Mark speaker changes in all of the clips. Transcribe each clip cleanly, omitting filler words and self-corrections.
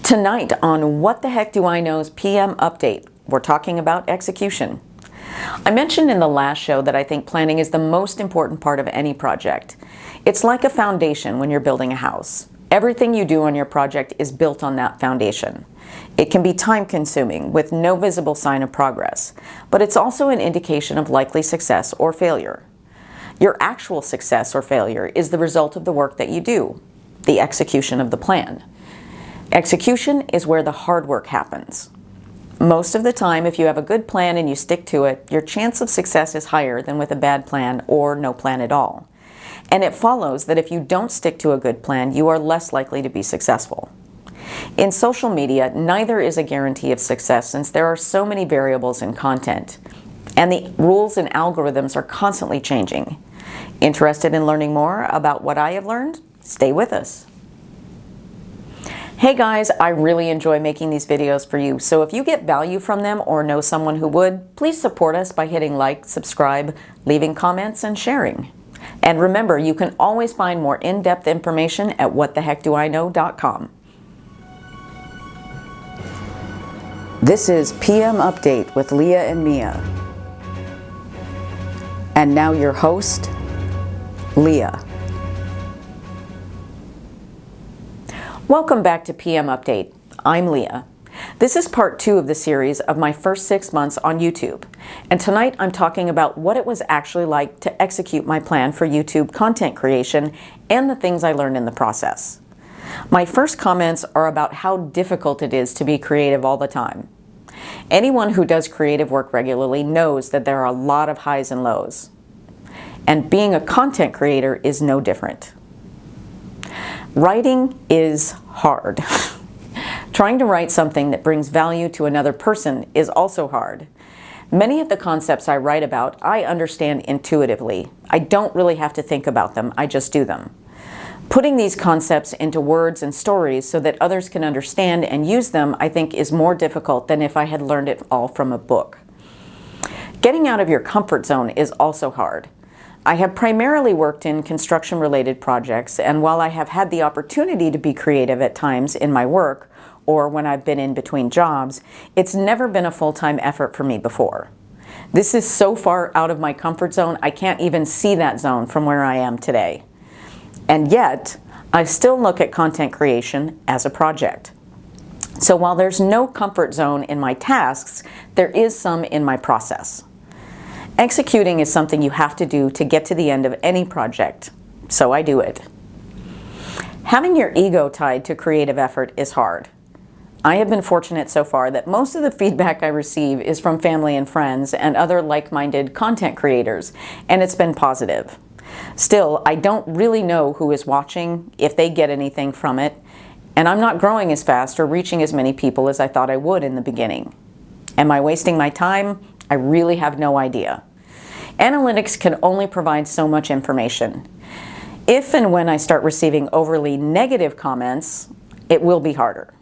Speaker 1: Tonight on What the Heck Do I Know's PM Update, we're talking about execution. I mentioned in the last show that I think planning is the most important part of any project. It's like a foundation when you're building a house. Everything you do on your project is built on that foundation. It can be time-consuming with no visible sign of progress, but it's also an indication of likely success or failure. Your actual success or failure is the result of the work that you do, the execution of the plan. Execution is where the hard work happens. Most of the time, if you have a good plan and you stick to it, your chance of success is higher than with a bad plan or no plan at all. And it follows that if you don't stick to a good plan, you are less likely to be successful. In social media, neither is a guarantee of success since there are so many variables in content, and the rules and algorithms are constantly changing. Interested in learning more about what I have learned? Stay with us. Hey guys, I really enjoy making these videos for you, so if you get value from them or know someone who would, please support us by hitting like, subscribe, leaving comments, and sharing. And remember, you can always find more in-depth information at whattheheckdoiknow.com. This is PM Update with Leah and Mia. And now your host, Leah. Welcome back to PM Update. I'm Leah. This is part 2 of the series of my first 6 months on YouTube. And tonight I'm talking about what it was actually like to execute my plan for YouTube content creation and the things I learned in the process. My first comments are about how difficult it is to be creative all the time. Anyone who does creative work regularly knows that there are a lot of highs and lows. And being a content creator is no different. Writing is hard. Trying to write something that brings value to another person is also hard. Many of the concepts I write about, I understand intuitively. I don't really have to think about them, I just do them. Putting these concepts into words and stories so that others can understand and use them, I think, is more difficult than if I had learned it all from a book. Getting out of your comfort zone is also hard. I have primarily worked in construction-related projects, and while I have had the opportunity to be creative at times in my work, or when I've been in between jobs, it's never been a full-time effort for me before. This is so far out of my comfort zone, I can't even see that zone from where I am today. And yet, I still look at content creation as a project. So while there's no comfort zone in my tasks, there is some in my process. Executing is something you have to do to get to the end of any project, so I do it. Having your ego tied to creative effort is hard. I have been fortunate so far that most of the feedback I receive is from family and friends and other like-minded content creators, and it's been positive. Still, I don't really know who is watching, if they get anything from it, and I'm not growing as fast or reaching as many people as I thought I would in the beginning. Am I wasting my time? I really have no idea. Analytics can only provide so much information. If and when I start receiving overly negative comments, it will be harder.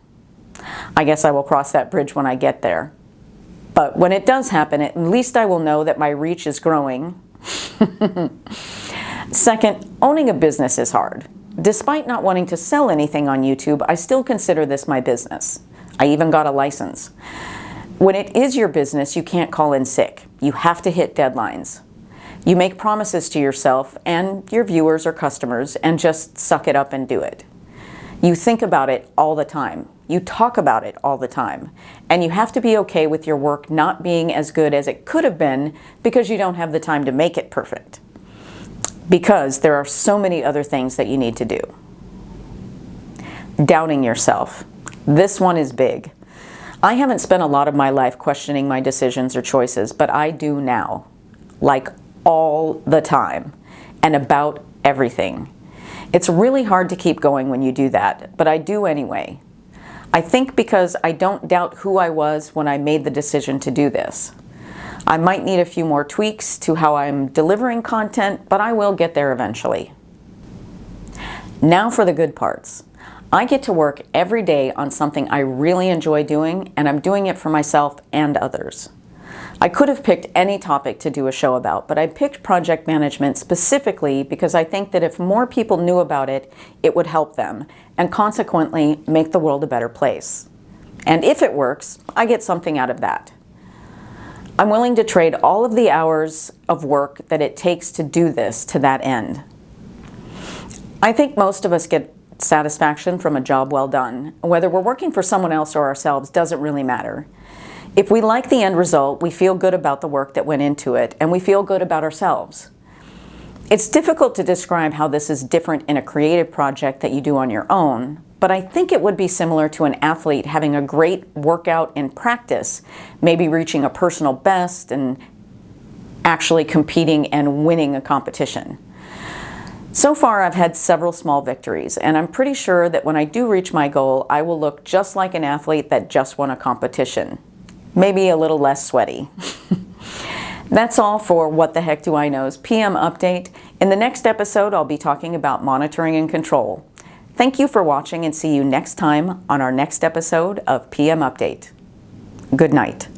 Speaker 1: I guess I will cross that bridge when I get there. But when it does happen, at least I will know that my reach is growing. Second, owning a business is hard. Despite not wanting to sell anything on YouTube, I still consider this my business. I even got a license. When it is your business, you can't call in sick. You have to hit deadlines. You make promises to yourself and your viewers or customers and just suck it up and do it. You think about it all the time. You talk about it all the time. And you have to be okay with your work not being as good as it could have been because you don't have the time to make it perfect. Because there are so many other things that you need to do. Doubting yourself. This one is big. I haven't spent a lot of my life questioning my decisions or choices, but I do now. Like all the time. And about everything. It's really hard to keep going when you do that, but I do anyway. I think because I don't doubt who I was when I made the decision to do this. I might need a few more tweaks to how I'm delivering content, but I will get there eventually. Now for the good parts. I get to work every day on something I really enjoy doing, and I'm doing it for myself and others. I could have picked any topic to do a show about, but I picked project management specifically because I think that if more people knew about it, it would help them, and consequently make the world a better place. And if it works, I get something out of that. I'm willing to trade all of the hours of work that it takes to do this to that end. I think most of us get satisfaction from a job well done. Whether we're working for someone else or ourselves doesn't really matter. If we like the end result, we feel good about the work that went into it, and we feel good about ourselves. It's difficult to describe how this is different in a creative project that you do on your own, but I think it would be similar to an athlete having a great workout in practice, maybe reaching a personal best and actually competing and winning a competition. So far, I've had several small victories, and I'm pretty sure that when I do reach my goal, I will look just like an athlete that just won a competition. Maybe a little less sweaty. That's all for What the Heck Do I Know's PM Update. In the next episode, I'll be talking about monitoring and control. Thank you for watching, and see you next time on our next episode of PM Update. Good night.